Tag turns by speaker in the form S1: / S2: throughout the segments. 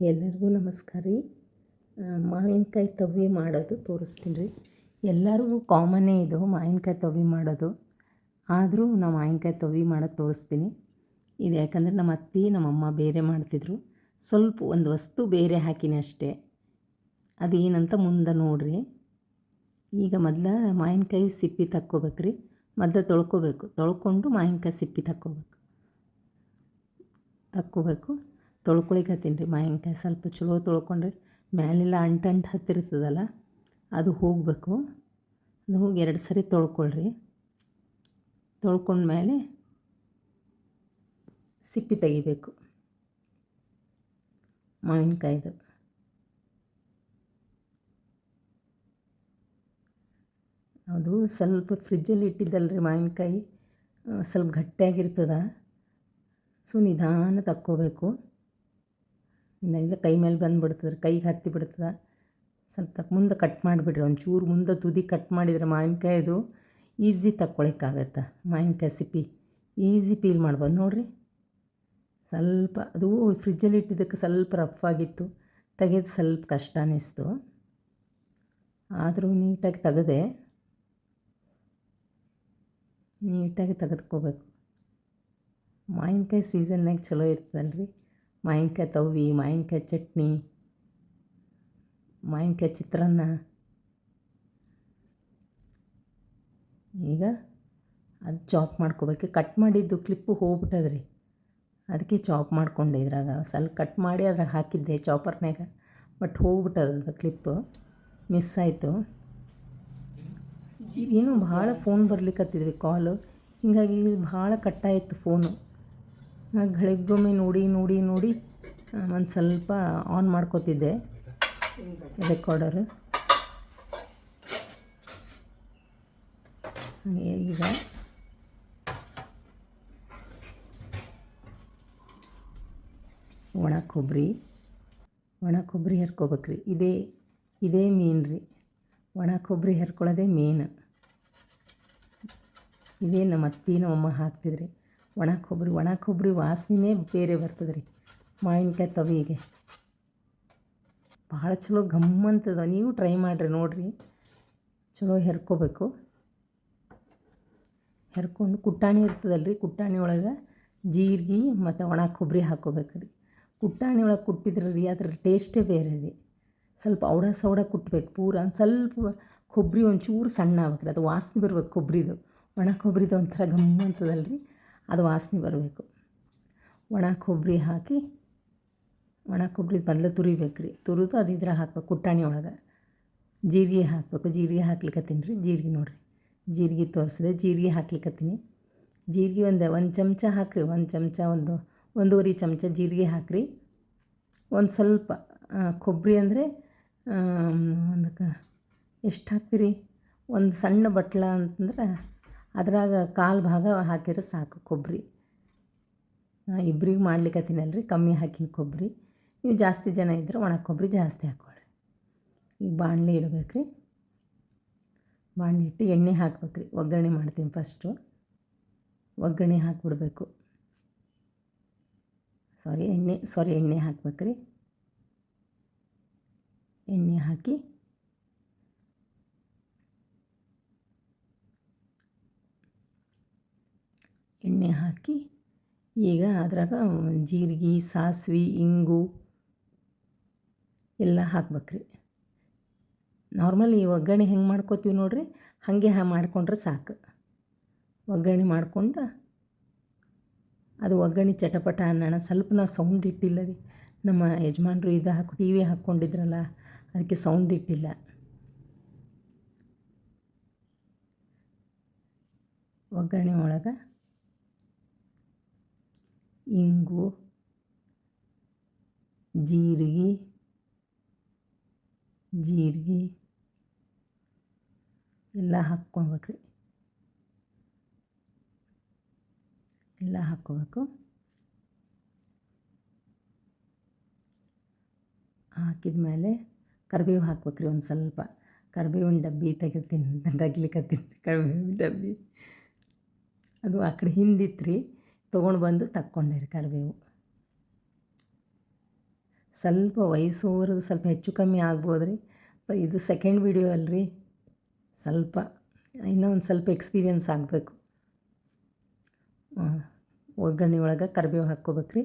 S1: ಎಲ್ಲರಿಗೂ ನಮಸ್ಕಾರ ರೀ. ಮಾವಿನಕಾಯಿ ತವ್ವಿ ಮಾಡೋದು ತೋರಿಸ್ತೀನಿ ರೀ. ಎಲ್ಲರಿಗೂ ಕಾಮನ್ನೇ ಇದು ಮಾವಿನಕಾಯಿ ತವ್ವಿ ಮಾಡೋದು. ಆದರೂ ನಾವು ಮಾವಿನಕಾಯಿ ತವ್ವಿ ಮಾಡೋದು ತೋರಿಸ್ತೀನಿ. ಇದು ಯಾಕಂದರೆ ನಮ್ಮ ಅತ್ತೆ ನಮ್ಮಮ್ಮ ಬೇರೆ ಮಾಡ್ತಿದ್ರು, ಸ್ವಲ್ಪ ಒಂದು ವಸ್ತು ಬೇರೆ ಹಾಕಿನಿ ಅಷ್ಟೇ. ಅದೇನಂತ ಮುಂದೆ ನೋಡಿರಿ. ಈಗ ಮೊದಲು ಮಾವಿನಕಾಯಿ ಸಿಪ್ಪೆ ತಕ್ಕೋಬೇಕು ರೀ. ಮೊದಲು ತೊಳ್ಕೊಂಡು ಮಾವಿನಕಾಯಿ ಸಿಪ್ಪೆ ತಕ್ಕೋಬೇಕು. ತೊಳ್ಕೊಳಿಕತ್ತೀನಿ ರೀ. ಮಾವಿನಕಾಯಿ ಸ್ವಲ್ಪ ಚಲೋ ತೊಳ್ಕೊಂಡ್ರೆ ಮ್ಯಾಲೆಲ್ಲ ಅಂಟು ಹತ್ತಿರ್ತದಲ್ಲ, ಅದು ಹೋಗಬೇಕು. ಅದು ಹೋಗಿ 2 ಸರಿ ತೊಳ್ಕೊಳ್ರಿ. ತೊಳ್ಕೊಂಡ್ಮೇಲೆ ಸಿಪ್ಪೆ ತೆಗಿಬೇಕು ಮಾವಿನಕಾಯ್ದು. ಅದು ಸ್ವಲ್ಪ ಫ್ರಿಜ್ಜಲ್ಲಿ ಇಟ್ಟಿದ್ದಲ್ರಿ ಮಾವಿನಕಾಯಿ, ಸ್ವಲ್ಪ ಗಟ್ಟಿಯಾಗಿರ್ತದೆ. ಸೊ ನಿಧಾನ ತಕ್ಕೋಬೇಕು. ಇಲ್ಲ ಕೈ ಮೇಲೆ ಬಂದುಬಿಡ್ತದೆ, ಕೈಗೆ ಹತ್ತಿ ಬಿಡ್ತದೆ. ಸ್ವಲ್ಪ ಮುಂದೆ ಕಟ್ ಮಾಡಿಬಿಡ್ರಿ. ಒಂಚೂರು ಮುಂದೆ ತುದಿ ಕಟ್ ಮಾಡಿದರೆ ಮಾವಿನಕಾಯಿದು ಈಸಿ ತಕ್ಕೊಳಿಕ್ಕಾಗತ್ತೆ. ಮಾವಿನಕಾಯಿ ಸಿಪ್ಪೆ ಈಸಿ ಪೀಲ್ ಮಾಡ್ಬೋದು ನೋಡಿರಿ. ಸ್ವಲ್ಪ ಅದು ಫ್ರಿಜ್ಜಲ್ಲಿ ಇಟ್ಟಿದ್ದಕ್ಕೆ ಸ್ವಲ್ಪ ರಫ್ ಆಗಿತ್ತು, ತೆಗೆದು ಸ್ವಲ್ಪ ಕಷ್ಟ ಅನ್ನಿಸ್ತು. ಆದರೂ ನೀಟಾಗಿ ತೆಗೆದುಕೋಬೇಕು. ಮಾವಿನಕಾಯಿ ಸೀಸನ್ನಾಗ ಚಲೋ ಇರ್ತದಲ್ರಿ. ಮಾವಿನಕಾಯಿ ತವ್ವಿ, ಮಾವಿನಕಾಯಿ ಚಟ್ನಿ, ಮಾವಿನಕಾಯಿ ಚಿತ್ರಾನ್ನ. ಈಗ ಅದು ಚಾಪ್ ಮಾಡ್ಕೋಬೇಕು. ಕಟ್ ಮಾಡಿದ್ದು ಕ್ಲಿಪ್ಪು ಹೋಗ್ಬಿಟ್ಟದ್ರಿ, ಅದಕ್ಕೆ ಚಾಪ್ ಮಾಡ್ಕೊಂಡೆ. ಇದ್ರಾಗ ಸ್ವಲ್ಪ ಕಟ್ ಮಾಡಿ ಅದ್ರಾಗ ಹಾಕಿದ್ದೆ ಚಾಪರ್ನಾಗ, ಬಟ್ ಹೋಗ್ಬಿಟ್ಟದ ಕ್ಲಿಪ್ಪು, ಮಿಸ್ ಆಯಿತು. ಏನೋ ಭಾಳ ಫೋನ್ ಬರ್ಲಿಕ್ಕತ್ತಿದ್ವಿ, ಕಾಲು. ಹೀಗಾಗಿ ಭಾಳ ಕಟ್ಟಾಯಿತು ಫೋನು. ಗಳಿಗೊಮ್ಮೆ ನೋಡಿ ಒಂದು ಸ್ವಲ್ಪ ಆನ್ ಮಾಡ್ಕೋತಿದ್ದೆ ರೆಕಾರ್ಡರು. ಈಗ ಒಣ ಕೊಬ್ಬರಿ ಹೆರ್ಕೋಬೇಕ್ರಿ. ಇದೇ ಮೇನ್ ರೀ. ಒಣ ಕೊಬ್ಬರಿ ಹೆರ್ಕೊಳ್ಳೋದೇ ಮೇನ್. ಇದೇ ನಮ್ಮ ಅತ್ತೆ ನಮ್ಮಮ್ಮ ಹಾಕ್ತಿದ್ರಿ ಒಣ ಕೊಬ್ಬರಿ ವಾಸನೆ ಬೇರೆ ಬರ್ತದೆ ರೀ ಮಾವಿನಕಾಯಿ ತವಿಗೆ. ಭಾಳ ಚಲೋ ಗಮ್ಮಂತದ. ನೀವು ಟ್ರೈ ಮಾಡಿರಿ ನೋಡಿರಿ. ಚಲೋ ಹೆರ್ಕೋಬೇಕು. ಹೆರ್ಕೊಂಡು ಕುಟ್ಟಾಣಿ ಇರ್ತದಲ್ರಿ, ಕುಟ್ಟಾಣಿ ಒಳಗೆ ಜೀರಿಗೆ ಮತ್ತು ಒಣ ಕೊಬ್ಬರಿ ಹಾಕ್ಕೋಬೇಕು ರೀ. ಕುಟ್ಟಾಣಿ ಒಳಗೆ ಕುಟ್ಟಿದ್ರೆ ರೀ ಅದ್ರ ಟೇಸ್ಟೇ ಬೇರೆ ರೀ. ಸ್ವಲ್ಪ ಸೌಡ ಕುಟ್ಟಬೇಕು ಪೂರ. ಸ್ವಲ್ಪ ಕೊಬ್ಬರಿ ಒಂಚೂರು ಸಣ್ಣ ಆಗ್ಬೇಕು ರೀ, ಅದು ವಾಸನೆ ಬರ್ಬೇಕು ಕೊಬ್ಬರಿದು. ಒಣ ಕೊಬ್ಬರಿದು ಒಂಥರ ಗಮ್ಮಂತದಲ್ರಿ, ಅದು ವಾಸನೆ ಬರಬೇಕು. ಒಣ ಕೊಬ್ಬರಿ ಹಾಕಿ, ಒಣ ಕೊಬ್ಬರಿ ಮೊದಲು ತುರಿಬೇಕು ರೀ. ತುರಿದು ಅದು ಇದ್ರಾಗ ಹಾಕ್ಬೇಕು ಕುಟ್ಟಾಣಿ ಒಳಗೆ. ಜೀರಿಗೆ ಹಾಕಬೇಕು. ಜೀರಿಗೆ ಹಾಕ್ಲಿಕ್ಕತ್ತೀನಿ ರೀ. ಜೀರಿಗೆ ನೋಡಿರಿ, ಜೀರಿಗೆ ತೋರಿಸಿದೆ. ಜೀರಿಗೆ ಹಾಕ್ಲಿಕ್ಕತ್ತೀನಿ. ಜೀರಿಗೆ ಒಂದು ಚಮಚ ಹಾಕಿರಿ. ಒಂದು ಚಮಚ, ಒಂದೂವರೆ ಚಮಚ ಜೀರಿಗೆ ಹಾಕಿರಿ. ಒಂದು ಸ್ವಲ್ಪ ಕೊಬ್ಬರಿ ಅಂದರೆ ಒಂದಕ್ಕೆ ಎಷ್ಟು ಹಾಕ್ತೀರಿ, ಒಂದು ಸಣ್ಣ ಬಟ್ಲ ಅಂತಂದ್ರೆ ಅದ್ರಾಗ 1/4 ಭಾಗ ಹಾಕಿದ್ರೆ ಸಾಕು ಕೊಬ್ಬರಿ. ಇಬ್ಬರಿಗೆ ಮಾಡ್ಲಿಕ್ಕತ್ತೀನಲ್ರಿ, ಕಮ್ಮಿ ಹಾಕಿನ ಕೊಬ್ಬರಿ. ನೀವು ಜಾಸ್ತಿ ಜನ ಇದ್ದರೆ ಒಣ ಕೊಬ್ಬರಿ ಜಾಸ್ತಿ ಹಾಕ್ಕೊಳ್ರಿ. ಈಗ ಬಾಣಲೆ ಇಡಬೇಕು ರೀ. ಬಾಣಲೆ ಇಟ್ಟು ಎಣ್ಣೆ ಹಾಕ್ಬೇಕು ರೀ. ಒಗ್ಗರಣೆ ಮಾಡ್ತೀನಿ ಫಸ್ಟು. ಒಗ್ಗರಣೆ ಹಾಕಿಬಿಡ್ಬೇಕು. ಎಣ್ಣೆ ಹಾಕ್ಬೇಕು ರೀ. ಎಣ್ಣೆ ಹಾಕಿ ಈಗ ಅದ್ರಾಗ ಜೀರಿಗೆ, ಸಾಸಿವೆ, ಇಂಗು ಎಲ್ಲ ಹಾಕ್ಬೇಕು ರೀ. ನಾರ್ಮಲಿ ಒಗ್ಗರಣೆ ಹೆಂಗೆ ಮಾಡ್ಕೋತೀವಿ ನೋಡಿರಿ, ಹಾಗೆ ಮಾಡಿಕೊಂಡ್ರೆ ಸಾಕು. ಒಗ್ಗರಣೆ ಮಾಡ್ಕೊಂಡು ಅದು ಒಗ್ಗರಣೆ ಚಟಪಟ ಅನ್ನೋಣ. ಸ್ವಲ್ಪ ನಾವು ಸೌಂಡ್ ಇಟ್ಟಿಲ್ಲ ರೀ. ನಮ್ಮ ಯಜಮಾನ್ರು ಟಿ ವಿ ಹಾಕ್ಕೊಂಡಿದ್ರಲ್ಲ, ಅದಕ್ಕೆ ಸೌಂಡ್ ಇಟ್ಟಿಲ್ಲ. ಒಗ್ಗರಣೆ ಒಳಗೆ ಇಂಗು, ಜೀರಿಗೆ ಎಲ್ಲ ಹಾಕ್ಕೊಳ್ಬೇಕು ರೀ. ಎಲ್ಲ ಹಾಕ್ಕೋಬೇಕು. ಹಾಕಿದ ಮೇಲೆ ಕರಿಬೇವು ಹಾಕ್ಬೇಕು ರೀ. ಒಂದು ಸ್ವಲ್ಪ ಕರಿಬೇವಿನ ಡಬ್ಬಿ ತೆಗಿಲಿಕ್ಕತ್ತೀನಿ. ಕರಿಬೇವಿನ ಡಬ್ಬಿ ಅದು ಆ ಕಡೆ ಹಿಂದಿತ್ತು ರೀ, ತೊಗೊಂಡು ಬಂದು ತಕ್ಕೊಂಡೆ ರೀ ಕರಿಬೇವು. ಸ್ವಲ್ಪ ವಯಸ್ಸೋರದು ಸ್ವಲ್ಪ ಹೆಚ್ಚು ಕಮ್ಮಿ ಆಗ್ಬೋದು ರೀ. ಇದು ಸೆಕೆಂಡ್ ವಿಡಿಯೋ ಅಲ್ರಿ, ಸ್ವಲ್ಪ ಇನ್ನೂ ಒಂದು ಸ್ವಲ್ಪ ಎಕ್ಸ್ಪೀರಿಯನ್ಸ್ ಆಗಬೇಕು. ಒಗ್ಗರಣೆ ಒಳಗೆ ಕರಿಬೇವು ಹಾಕ್ಕೋಬೇಕು ರೀ.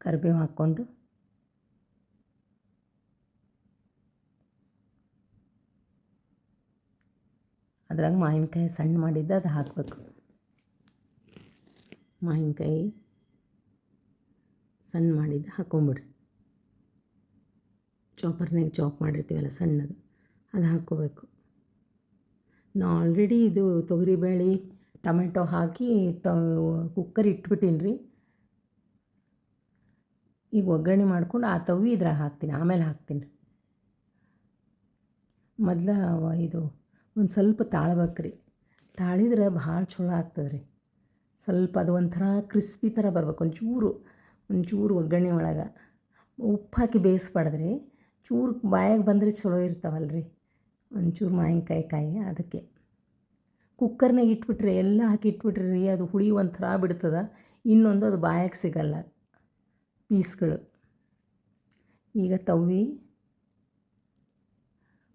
S1: ಕರಿಬೇವು ಹಾಕ್ಕೊಂಡು ಅದ್ರಾಗ ಮಾವಿನಕಾಯಿ ಸಣ್ಣ ಮಾಡಿದ್ದು ಅದು ಹಾಕಬೇಕು. ಮಾವಿನಕಾಯಿ ಸಣ್ಣ ಮಾಡಿದ್ದು ಹಾಕ್ಕೊಂಬಿಡ್ರಿ. ಚಾಪರ್ನಾಗ ಚಾಪ್ ಮಾಡಿರ್ತೀವಲ್ಲ ಸಣ್ಣದು, ಅದು ಹಾಕ್ಕೋಬೇಕು. ನಾ ಆಲ್ರೆಡಿ ಇದು ತೊಗರಿಬೇಳೆ ಟೊಮೆಟೊ ಹಾಕಿ ಕುಕ್ಕರ್ ಇಟ್ಬಿಟ್ಟೀನಿ ರೀ. ಈಗ ಒಗ್ಗರಣೆ ಮಾಡ್ಕೊಂಡು ಆ ತವಿ ಇದ್ರಾಗ ಹಾಕ್ತೀನಿ, ಆಮೇಲೆ ಹಾಕ್ತೀನಿ ರೀ. ಮೊದಲ ಇದು ಒಂದು ಸ್ವಲ್ಪ ತಾಳ್ಬೇಕು ರೀ. ತಾಳಿದ್ರೆ ಭಾಳ ಚಲೋ ಆಗ್ತದೆ ರೀ. ಸ್ವಲ್ಪ ಅದು ಒಂಥರ ಕ್ರಿಸ್ಪಿ ಥರ ಬರ್ಬೇಕು. ಒಂಚೂರು ಒಗ್ಗರಣೆ ಒಳಗೆ ಉಪ್ಪು ಹಾಕಿ ಬೇಯಿಸ್ಬಾರ್ದ್ರಿ. ಚೂರು ಬಾಯಾಗೆ ಬಂದರೆ ಚಲೋ ಇರ್ತಾವಲ್ಲ ರೀ. ಒಂಚೂರು ಮಾವಿನಕಾಯಿ ಅದಕ್ಕೆ ಕುಕ್ಕರ್ನಾಗ ಇಟ್ಬಿಟ್ರೆ ಎಲ್ಲ ಹಾಕಿ ಇಟ್ಬಿಟ್ರಿ ರೀ, ಅದು ಹುಳಿ ಒಂಥರ ಬಿಡ್ತದೆ. ಇನ್ನೊಂದು ಅದು ಬಾಯಾಗೆ ಸಿಗಲ್ಲ ಪೀಸ್ಗಳು. ಈಗ ತವಿ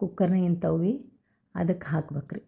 S1: ಕುಕ್ಕರ್ನಾಗಿನ ತವಿ ಅದಕ್ಕೆ ಹಾಕ್ಬೇಕ್ರಿ.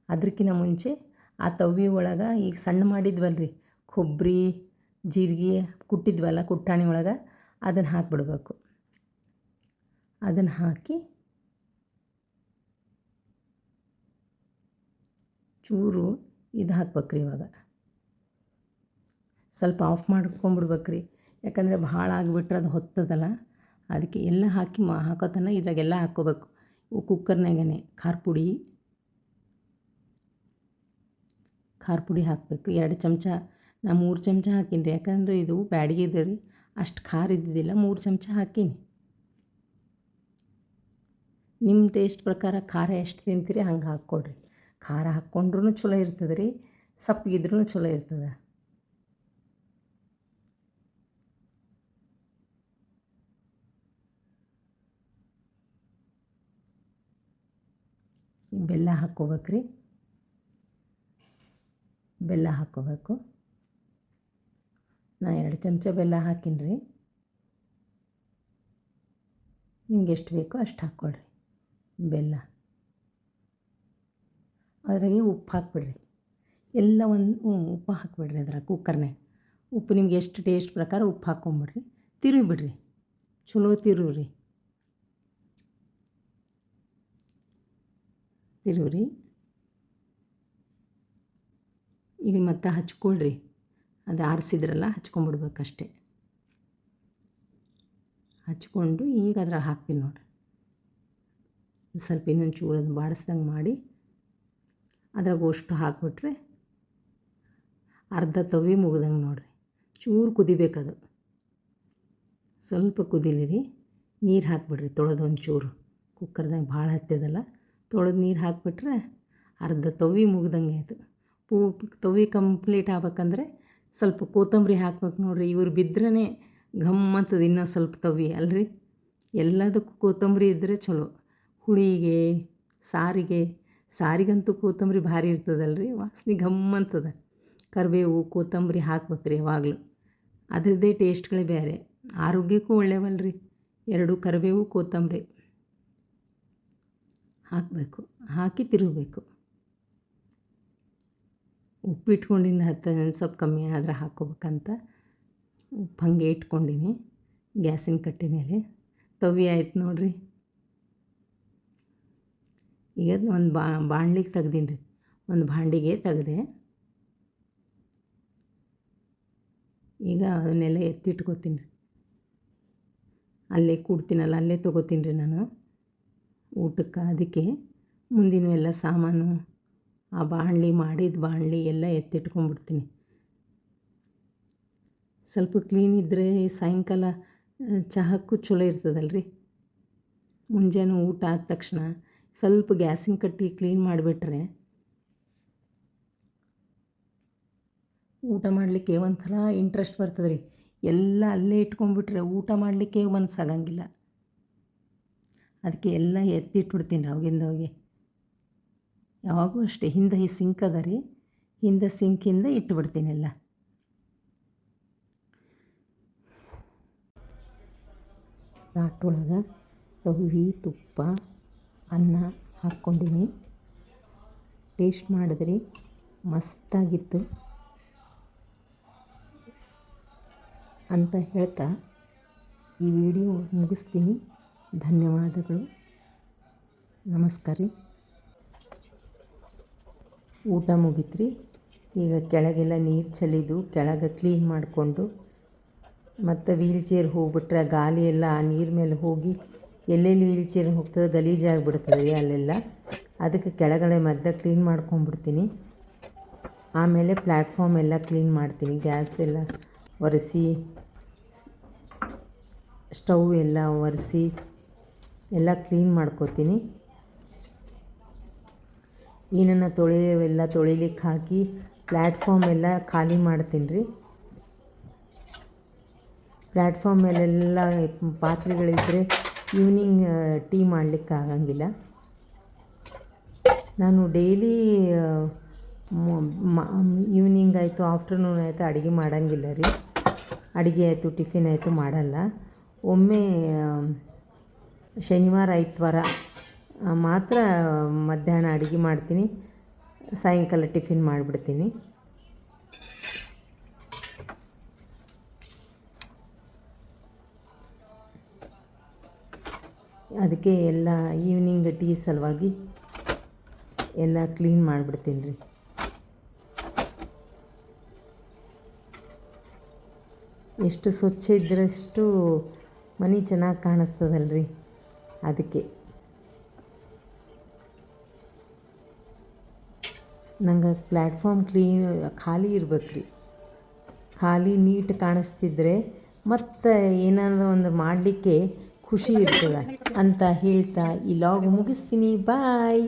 S1: ಅದಕ್ಕಿಂತ ಮುಂಚೆ ಆ ತವಿ ಒಳಗೆ ಈಗ ಸಣ್ಣ ಮಾಡಿದ್ವಲ್ರಿ ಕೊಬ್ಬರಿ ಜೀರಿಗೆ ಕುಟ್ಟಿದ್ವಲ್ಲ ಕುಟ್ಟಾಣಿ ಒಳಗೆ, ಅದನ್ನು ಹಾಕಿಬಿಡ್ಬೇಕು. ಅದನ್ನು ಹಾಕಿ ಚೂರು ಇದು ಹಾಕ್ಬೇಕ್ರಿ. ಇವಾಗ ಸ್ವಲ್ಪ ಆಫ್ ಮಾಡ್ಕೊಂಬಿಡ್ಬೇಕ್ರಿ, ಯಾಕಂದರೆ ಭಾಳ ಆಗಿಬಿಟ್ರೆ ಅದು ಹೊತ್ತದಲ್ಲ. ಅದಕ್ಕೆ ಎಲ್ಲ ಹಾಕಿ ಹಾಕೋತನ ಇದ್ರಾಗೆಲ್ಲ ಹಾಕ್ಕೋಬೇಕು. ಕುಕ್ಕರ್ನಾಗೇ ಖಾರ ಪುಡಿ ಹಾಕಬೇಕು. 2 ಚಮಚ, ನಾ 3 ಚಮಚ ಹಾಕೀನಿ ರೀ, ಯಾಕಂದರೆ ಇದು ಬ್ಯಾಡಿಗೆ ಇದೆ ರೀ, ಅಷ್ಟು ಖಾರ ಇದ್ದಿದ್ದಿಲ್ಲ. 3 ಚಮಚ ಹಾಕೀನಿ. ನಿಮ್ಮ ಟೇಸ್ಟ್ ಪ್ರಕಾರ ಖಾರ ಎಷ್ಟು ತಿಂತೀರಿ ಹಂಗೆ ಹಾಕ್ಕೊಡ್ರಿ. ಖಾರ ಹಾಕ್ಕೊಂಡ್ರೂ ಚಲೋ ಇರ್ತದೆ ರೀ, ಸಪ್ಪಗಿದ್ರೂ ಚಲೋ ಇರ್ತದೆ. ಬೆಲ್ಲ ಹಾಕ್ಕೋಬೇಕ್ರಿ. ಬೆಲ್ಲ ಹಾಕ್ಕೋಬೇಕು. ನಾ 2 ಚಮಚ ಬೆಲ್ಲ ಹಾಕೀನಿ ರೀ. ನಿಮ್ಗೆ ಎಷ್ಟು ಬೇಕೋ ಅಷ್ಟು ಹಾಕ್ಕೊಳ್ರಿ ಬೆಲ್ಲ. ಅದ್ರಾಗೆ ಉಪ್ಪು ಹಾಕ್ಬಿಡ್ರಿ. ಎಲ್ಲ ಉಪ್ಪು ಹಾಕ್ಬಿಡ್ರಿ ಅದ್ರಾಗ ಕುಕ್ಕರ್ನಾಗ. ಉಪ್ಪು ನಿಮ್ಗೆ ಎಷ್ಟು ಟೇಸ್ಟ್ ಪ್ರಕಾರ ಉಪ್ಪು ಹಾಕ್ಕೊಂಬಿಡ್ರಿ. ತಿರುಗಿಬಿಡ್ರಿ, ಚಲೋ ತಿರುಗ್ರಿ. ಈಗ ಮತ್ತೆ ಹಚ್ಕೊಳ್ರಿ. ಅದು ಆರಿಸಿದ್ರಲ್ಲ ಹಚ್ಕೊಂಬಿಡ್ಬೇಕಷ್ಟೆ. ಹಚ್ಕೊಂಡು ಈಗ ಅದ್ರಾಗ ಹಾಕ್ತೀನಿ ನೋಡಿರಿ. ಸ್ವಲ್ಪ ಇನ್ನೊಂದು ಚೂರು ಅದು ಬಾಡಿಸ್ದಂಗೆ ಮಾಡಿ ಅದ್ರಾಗ ಅಷ್ಟು ಹಾಕ್ಬಿಟ್ರೆ ಅರ್ಧ ತವಿ ಮುಗ್ದಂಗೆ ನೋಡಿರಿ. ಚೂರು ಕುದಿಬೇಕದು, ಸ್ವಲ್ಪ ಕುದಿಲಿರಿ. ನೀರು ಹಾಕ್ಬಿಡ್ರಿ ತೊಳೆದು ಒಂಚೂರು. ಕುಕ್ಕರ್ದಾಗ ಭಾಳ ಹತ್ತದಲ್ಲ, ತೊಳೆದು ನೀರು ಹಾಕಿಬಿಟ್ರೆ ಅರ್ಧ ತವಿ ಮುಗ್ದಂಗೆ ಆಯಿತು. ತವಿ ಕಂಪ್ಲೀಟ್ ಆಗ್ಬೇಕಂದ್ರೆ ಸ್ವಲ್ಪ ಕೊತ್ತಂಬರಿ ಹಾಕ್ಬೇಕು ನೋಡಿರಿ. ಇವ್ರು ಬಿದ್ರೇ ಘಮ್ ಅಂತದ ಇನ್ನೊಂದು ಸ್ವಲ್ಪ ತವಿ ಅಲ್ರಿ. ಎಲ್ಲದಕ್ಕೂ ಕೊತ್ತಂಬರಿ ಇದ್ದರೆ ಚಲೋ. ಹುಳಿಗೆ, ಸಾರಿಗಂತೂ ಕೊತ್ತಂಬರಿ ಭಾರಿ ಇರ್ತದಲ್ರಿ, ವಾಸನೆ ಘಮ್ ಅಂತದ. ಕರಿಬೇವು ಕೊತ್ತಂಬರಿ ಹಾಕ್ಬೇಕ್ರಿ ಯಾವಾಗಲೂ. ಅದರದ್ದೇ ಟೇಸ್ಟ್ಗಳೇ ಬೇರೆ. ಆರೋಗ್ಯಕ್ಕೂ ಒಳ್ಳೆಯವಲ್ರಿ ಎರಡು, ಕರಿಬೇವು ಕೊತ್ತಂಬರಿ ಹಾಕಬೇಕು. ಹಾಕಿ ತಿರುಗಬೇಕು. ಉಪ್ಪು ಇಟ್ಕೊಂಡಿನಿ, ಸ್ವಲ್ಪ ಕಮ್ಮಿ ಆದರೆ ಹಾಕ್ಕೋಬೇಕಂತ ಉಪ್ಪು ಹಾಗೆ ಇಟ್ಕೊಂಡೀನಿ ಗ್ಯಾಸಿನ ಕಟ್ಟೆ ಮೇಲೆ. ತವಿ ಆಯ್ತು ನೋಡಿರಿ. ಈಗ ಒಂದು ಬಾಣಲಿಗೆ ತೆಗ್ದೀನಿ ರೀ, ಒಂದು ಭಾಂಡಿಗೆ ತೆಗೆದೆ. ಈಗ ಅದನ್ನೆಲ್ಲ ಎತ್ತಿಟ್ಕೋತೀನಿ ರೀ. ಅಲ್ಲೇ ಕೂಡ್ತೀನಲ್ಲ ಅಲ್ಲೇ ತೊಗೋತೀನಿ ರೀ ನಾನು ಊಟಕ್ಕೆ. ಅದಕ್ಕೆ ಮುಂದಿನವೆಲ್ಲ ಸಾಮಾನು, ಆ ಮಾಡಿದ ಬಾಣಲಿ ಎಲ್ಲ ಎತ್ತಿಟ್ಕೊಂಡ್ಬಿಡ್ತೀನಿ. ಸ್ವಲ್ಪ ಕ್ಲೀನ್ ಇದ್ದರೆ ಸಾಯಂಕಾಲ ಚಹಾಕ್ಕೂ ಚಲೋ ಇರ್ತದಲ್ರಿ. ಮುಂಜಾನೆ ಊಟ ಆದ ತಕ್ಷಣ ಸ್ವಲ್ಪ ಗ್ಯಾಸಿನ ಕಟ್ಟಿ ಕ್ಲೀನ್ ಮಾಡಿಬಿಟ್ರೆ ಊಟ ಮಾಡಲಿಕ್ಕೆ ಒಂಥರ ಇಂಟ್ರೆಸ್ಟ್ ಬರ್ತದೆ ರೀ. ಎಲ್ಲ ಅಲ್ಲೇ ಇಟ್ಕೊಂಡ್ಬಿಟ್ರೆ ಊಟ ಮಾಡಲಿಕ್ಕೆ ಮನಸ್ಸಾಗಂಗಿಲ್ಲ. ಅದಕ್ಕೆ ಎಲ್ಲ ಎತ್ತಿಟ್ಬಿಡ್ತೀನಿ ಅವಾಗಿಂದ ಅವಾಗೆ. ಯಾವಾಗೂ ಅಷ್ಟೇ ಹಿಂದೆ ಈ ಸಿಂಕ್ ಅದ ರೀ, ಹಿಂದೆ ಸಿಂಕಿಂದ ಇಟ್ಟುಬಿಡ್ತೀನಿ ಎಲ್ಲ. ತಾಟೊಳಗೆ ತವಿ, ತುಪ್ಪ, ಅನ್ನ ಹಾಕ್ಕೊಂಡಿನಿ. ಟೇಸ್ಟ್ ಮಾಡಿದ್ರಿ, ಮಸ್ತಾಗಿತ್ತು ಅಂತ ಹೇಳ್ತಾ ಈ ವಿಡಿಯೋ ಮುಗಿಸ್ತೀನಿ. ಧನ್ಯವಾದಗಳು, ನಮಸ್ಕಾರ ರೀ. ಊಟ ಮುಗೀತ್ರಿ. ಈಗ ಕೆಳಗೆಲ್ಲ ನೀರು ಚೆಲ್ಲಿದ್ದು ಕೆಳಗೆ ಕ್ಲೀನ್ ಮಾಡಿಕೊಂಡು, ಮತ್ತು ವೀಲ್ ಚೇರ್ ಹೋಗ್ಬಿಟ್ರೆ ಗಾಳಿ ಎಲ್ಲ ಆ ನೀರು ಮೇಲೆ ಹೋಗಿ ಎಲ್ಲೆಲ್ಲಿ ವೀಲ್ ಚೇರ್ ಹೋಗ್ತದೆ ಗಲೀಜಾಗಿಬಿಡ್ತದೆ ಅಲ್ಲೆಲ್ಲ. ಅದಕ್ಕೆ ಕೆಳಗಡೆ ಮೊದಲು ಕ್ಲೀನ್ ಮಾಡ್ಕೊಂಡ್ಬಿಡ್ತೀನಿ. ಆಮೇಲೆ ಪ್ಲ್ಯಾಟ್ಫಾರ್ಮ್ ಎಲ್ಲ ಕ್ಲೀನ್ ಮಾಡ್ತೀನಿ. ಗ್ಯಾಸ್ ಎಲ್ಲ ಒರೆಸಿ, ಸ್ಟವ್ ಎಲ್ಲ ಒರೆಸಿ ಎಲ್ಲ ಕ್ಲೀನ್ ಮಾಡ್ಕೋತೀನಿ. ಏನನ್ನ ತೊಳೆಯವೆಲ್ಲ ತೊಳಿಲಿಕ್ಕೆ ಹಾಕಿ ಪ್ಲ್ಯಾಟ್ಫಾರ್ಮ್ ಎಲ್ಲ ಖಾಲಿ ಮಾಡ್ತೀನಿ ರೀ. ಪ್ಲ್ಯಾಟ್ಫಾರ್ಮ್ ಮೇಲೆಲ್ಲ ಪಾತ್ರೆಗಳಿದ್ದರೆ ಈವ್ನಿಂಗ್ ಟೀ ಮಾಡಲಿಕ್ಕೆ ಆಗಂಗಿಲ್ಲ. ನಾನು ಡೈಲಿ ಈವ್ನಿಂಗ್ ಆಯಿತು, ಆಫ್ಟರ್ನೂನ್ ಆಯಿತು ಅಡುಗೆ ಮಾಡೋಂಗಿಲ್ಲ ರೀ. ಅಡುಗೆ ಆಯಿತು, ಟಿಫಿನ್ ಆಯಿತು ಮಾಡಲ್ಲ. ಒಮ್ಮೆ ಶನಿವಾರ ಐತವಾರ ಮಾತ್ರ ಮಧ್ಯಾಹ್ನ ಅಡುಗೆ ಮಾಡ್ತೀನಿ, ಸಾಯಂಕಾಲ ಟಿಫಿನ್ ಮಾಡಿಬಿಡ್ತೀನಿ. ಅದಕ್ಕೆ ಎಲ್ಲ ಈವ್ನಿಂಗ್ ಟೀ ಸಲುವಾಗಿ ಎಲ್ಲ ಕ್ಲೀನ್ ಮಾಡಿಬಿಡ್ತೀನಿ ರೀ. ಎಷ್ಟು ಸ್ವಚ್ಛ ಇದ್ದರಷ್ಟು ಮನೆ ಚೆನ್ನಾಗಿ ಕಾಣಿಸ್ತದಲ್ರಿ, ಅದಕ್ಕೆ ನಂಗೆ ಪ್ಲ್ಯಾಟ್ಫಾರ್ಮ್ ಖಾಲಿ ಇರ್ಬೇಕು ರೀ. ಖಾಲಿ ನೀಟ್ ಕಾಣಿಸ್ತಿದ್ರೆ ಮತ್ತು ಏನಾದರೂ ಒಂದು ಮಾಡಲಿಕ್ಕೆ ಖುಷಿ ಇರ್ತದೆ ಅಂತ ಹೇಳ್ತಾ ಈ ಲಾಗ್ ಮುಗಿಸ್ತೀನಿ. ಬಾಯ್.